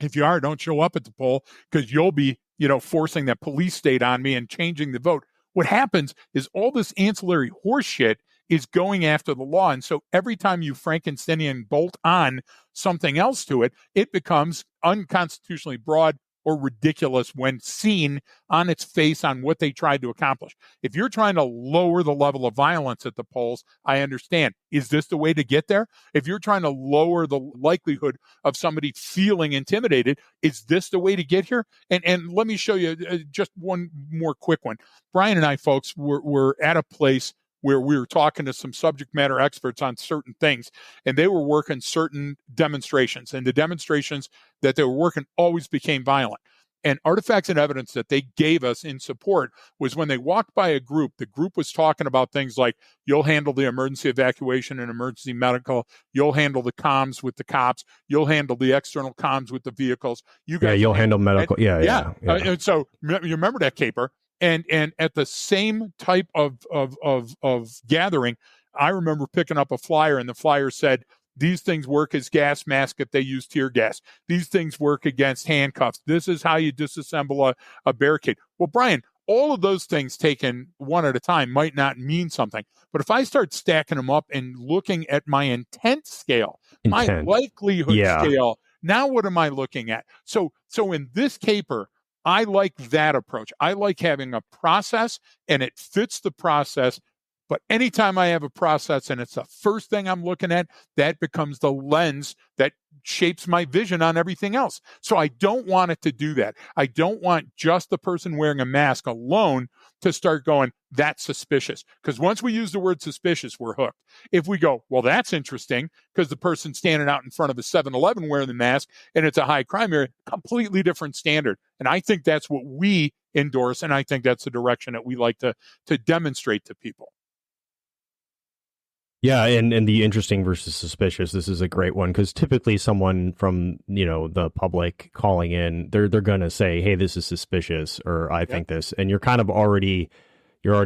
if you are, don't show up at the poll, because you'll be, forcing that police state on me and changing the vote. What happens is all this ancillary horseshit is going after the law. And so every time you Frankensteinian bolt on something else to it, it becomes unconstitutionally broad or ridiculous when seen on its face on what they tried to accomplish. If you're trying to lower the level of violence at the polls, I understand. Is this the way to get there? If you're trying to lower the likelihood of somebody feeling intimidated, is this the way to get here? And let me show you just one more quick one. Brian and I, folks, were at a place where we were talking to some subject matter experts on certain things, and they were working certain demonstrations, and the demonstrations that they were working always became violent. And artifacts and evidence that they gave us in support was when they walked by a group, the group was talking about things like, you'll handle the emergency evacuation and emergency medical, you'll handle the comms with the cops, you'll handle the external comms with the vehicles. You'll handle medical. Yeah. And so you remember that caper. And at the same type of gathering, I remember picking up a flyer, and the flyer said, these things work as gas masks if they use tear gas. These things work against handcuffs. This is how you disassemble a barricade. Well, Brian, all of those things taken one at a time might not mean something. But if I start stacking them up and looking at my intent scale, my likelihood scale, now what am I looking at? So in this caper, I like that approach. I like having a process, and it fits the process. But anytime I have a process and it's the first thing I'm looking at, that becomes the lens that shapes my vision on everything else. So I don't want it to do that. I don't want just the person wearing a mask alone to start going, that's suspicious. Because once we use the word suspicious, we're hooked. If we go, well, that's interesting, because the person's standing out in front of a 7-Eleven wearing the mask and it's a high crime area, completely different standard. And I think that's what we endorse, and I think that's the direction that we like to demonstrate to people. Yeah, and the interesting versus suspicious, this is a great one, because typically someone from, the public calling in, they're going to say, hey, this is suspicious, or I think this, and you're already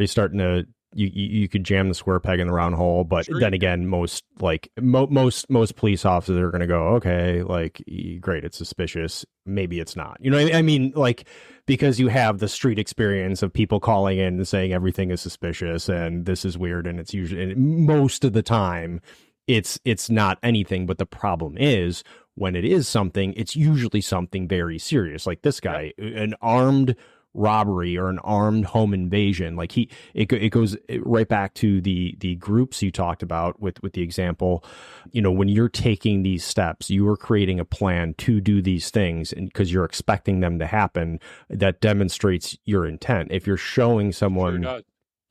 starting to, you could jam the square peg in the round hole, but then again, most police officers are going to go, okay, like, great, it's suspicious, maybe it's not. You know what I mean? Like, because you have the street experience of people calling in and saying everything is suspicious and this is weird, and it's usually, and most of the time it's not anything. But the problem is, when it is something, it's usually something very serious. Like this guy, an armed robbery or an armed home invasion. Like it goes right back to the groups you talked about with the example. When you're taking these steps, you are creating a plan to do these things, and because you're expecting them to happen, that demonstrates your intent. If you're showing someone,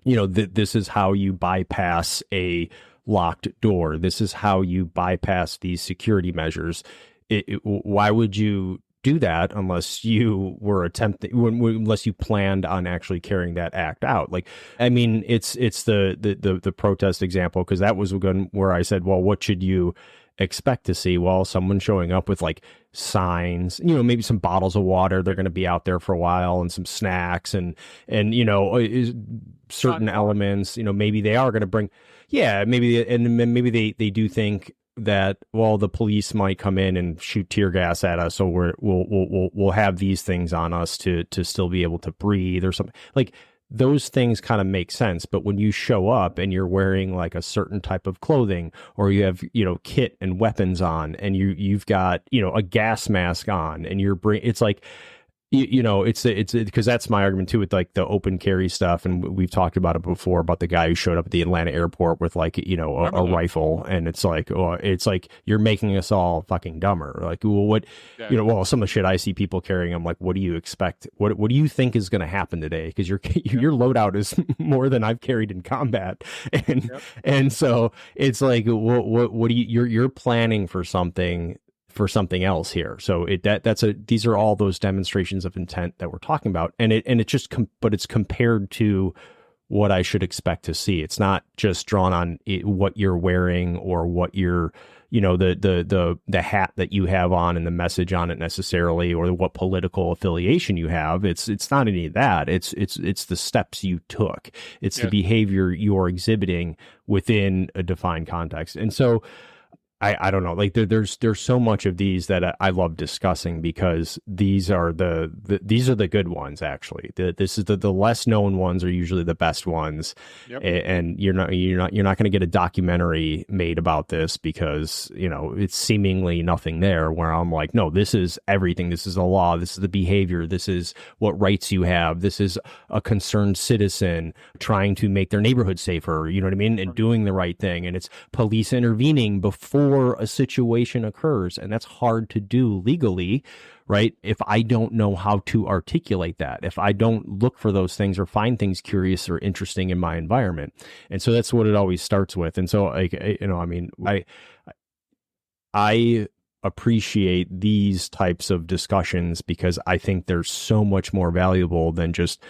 this is how you bypass a locked door. This is how you bypass these security measures. Why would you do that unless you were unless you planned on actually carrying that act out? Like, I mean, it's the protest example, because that was where I said, well, what should you expect to see? Well, someone showing up with like signs, maybe some bottles of water. They're going to be out there for a while, and some snacks and certain elements. Maybe they are going to bring, maybe they do think that, well, the police might come in and shoot tear gas at us, so we'll have these things on us to still be able to breathe or something. Like, those things kind of make sense. But when you show up and you're wearing like a certain type of clothing, or you have kit and weapons on, and you've got a gas mask on, and it's like, it's because that's my argument too with like the open carry stuff, and we've talked about it before, about the guy who showed up at the Atlanta airport with like a rifle, and it's like you're making us all fucking dumber. Like, well, what some of the shit I see people carrying, I'm like, what do you expect? What do you think is going to happen today? Because your loadout is more than I've carried in combat, and so it's like, what do you're planning for something else here. So these are all those demonstrations of intent that we're talking about, and but it's compared to what I should expect to see. It's not just drawn on what you're wearing, or what you're, the hat that you have on and the message on it necessarily, or what political affiliation you have. It's not any of that. It's the steps you took. It's the behavior you're exhibiting within a defined context. And so I don't know, like there's so much of these that I love discussing, because these are the good ones. Actually, this is the less known ones are usually the best ones. And you're not going to get a documentary made about this, because it's seemingly nothing there, where I'm like, no, this is everything. This is the law. This is the behavior. This is what rights you have. This is a concerned citizen trying to make their neighborhood safer, you know what I mean, and doing the right thing. And it's police intervening before a situation occurs, and that's hard to do legally, right? If I don't know how to articulate that, if I don't look for those things or find things curious or interesting in my environment. And so that's what it always starts with. And so, I appreciate these types of discussions, because I think they're so much more valuable than just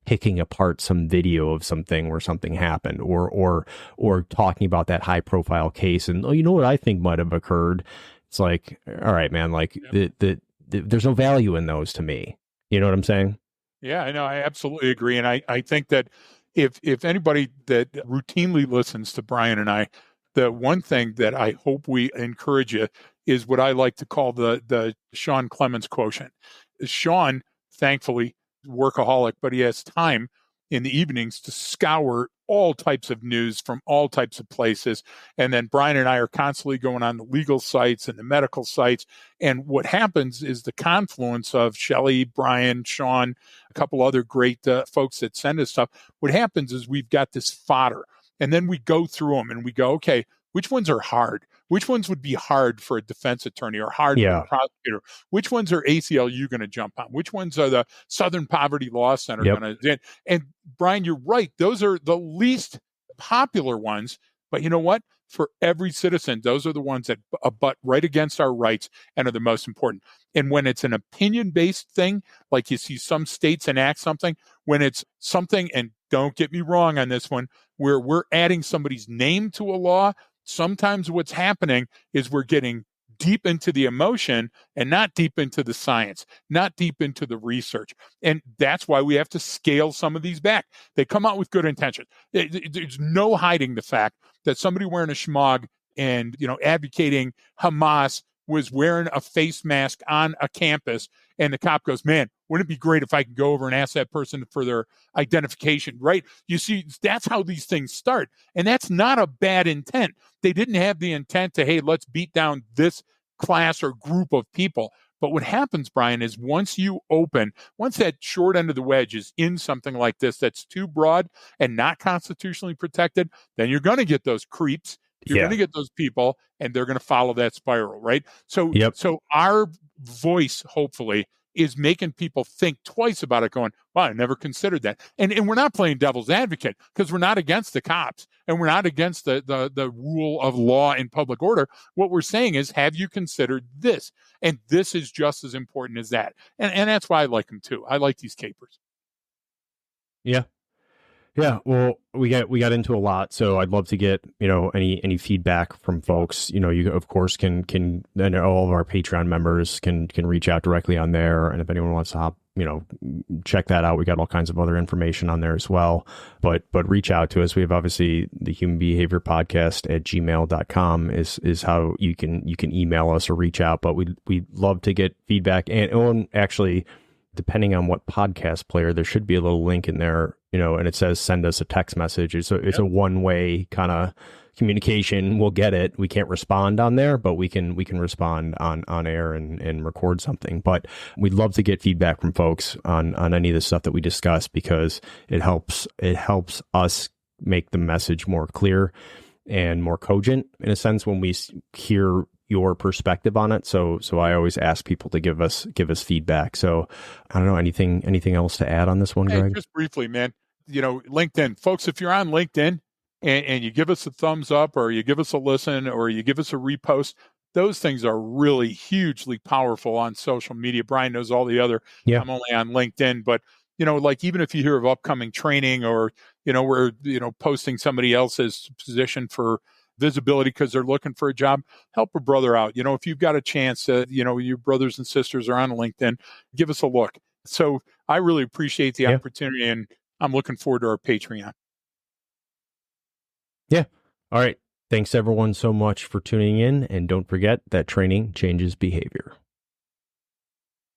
picking apart some video of something where something happened, or talking about that high profile case and, what I think might have occurred. It's like, all right, man, like there's no value in those to me. You know what I'm saying? Yeah, I know. I absolutely agree. And I think that if anybody that routinely listens to Brian and I, the one thing that I hope we encourage you is what I like to call the Sean Clemens quotient. Sean, thankfully, workaholic, but he has time in the evenings to scour all types of news from all types of places. And then Brian and I are constantly going on the legal sites and the medical sites. And what happens is the confluence of Shelley, Brian, Sean, a couple other great folks that send us stuff. What happens is we've got this fodder, and then we go through them and we go, okay, which ones are hard? Which ones would be hard for a defense attorney or hard for a prosecutor? Which ones are ACLU going to jump on? Which ones are the Southern Poverty Law Center going to? And Brian, you're right. Those are the least popular ones. But you know what? For every citizen, those are the ones that butt right against our rights and are the most important. And when it's an opinion-based thing, like you see some states enact something, when it's something, and don't get me wrong on this one, where we're adding somebody's name to a law, sometimes what's happening is we're getting deep into the emotion and not deep into the science, not deep into the research. And that's why we have to scale some of these back. They come out with good intentions. There's no hiding the fact that somebody wearing a schmog and, advocating Hamas was wearing a face mask on a campus, and the cop goes, man, wouldn't it be great if I could go over and ask that person for their identification, right? You see, that's how these things start. And that's not a bad intent. They didn't have the intent to, hey, let's beat down this class or group of people. But what happens, Brian, is once that short end of the wedge is in something like this that's too broad and not constitutionally protected, then you're going to get those creeps. You're going to get those people, and they're going to follow that spiral, right? So our voice, hopefully, is making people think twice about it, going, wow, I never considered that. And we're not playing devil's advocate, because we're not against the cops and we're not against the rule of law and public order. What we're saying is, have you considered this? And this is just as important as that. And that's why I like them too. I like these capers. Yeah. Yeah, well, we got into a lot, so I'd love to get, any feedback from folks. You of course can and all of our Patreon members can reach out directly on there, and if anyone wants to check that out, we got all kinds of other information on there as well. But reach out to us. We have obviously the Human Behavior Podcast at gmail.com is how you can email us or reach out. But we'd love to get feedback, and actually, depending on what podcast player, there should be a little link in there, and it says send us a text message. It's a one-way kind of communication. We'll get it. We can't respond on there, but we can respond on air and record something. But we'd love to get feedback from folks on any of the stuff that we discuss, because it helps us make the message more clear and more cogent, in a sense, when we hear your perspective on it. So I always ask people to give us feedback. So I don't know, anything else to add on this one, Greg? Just briefly, man, LinkedIn folks, if you're on LinkedIn and you give us a thumbs up, or you give us a listen, or you give us a repost, those things are really hugely powerful on social media. Brian knows all the other. Yeah. I'm only on LinkedIn, but like, even if you hear of upcoming training, or, we're, posting somebody else's position for visibility because they're looking for a job, help a brother out. If you've got a chance, your brothers and sisters are on LinkedIn, give us a look. So I really appreciate the opportunity, and I'm looking forward to our Patreon. Yeah. All right. Thanks everyone so much for tuning in. And don't forget that training changes behavior.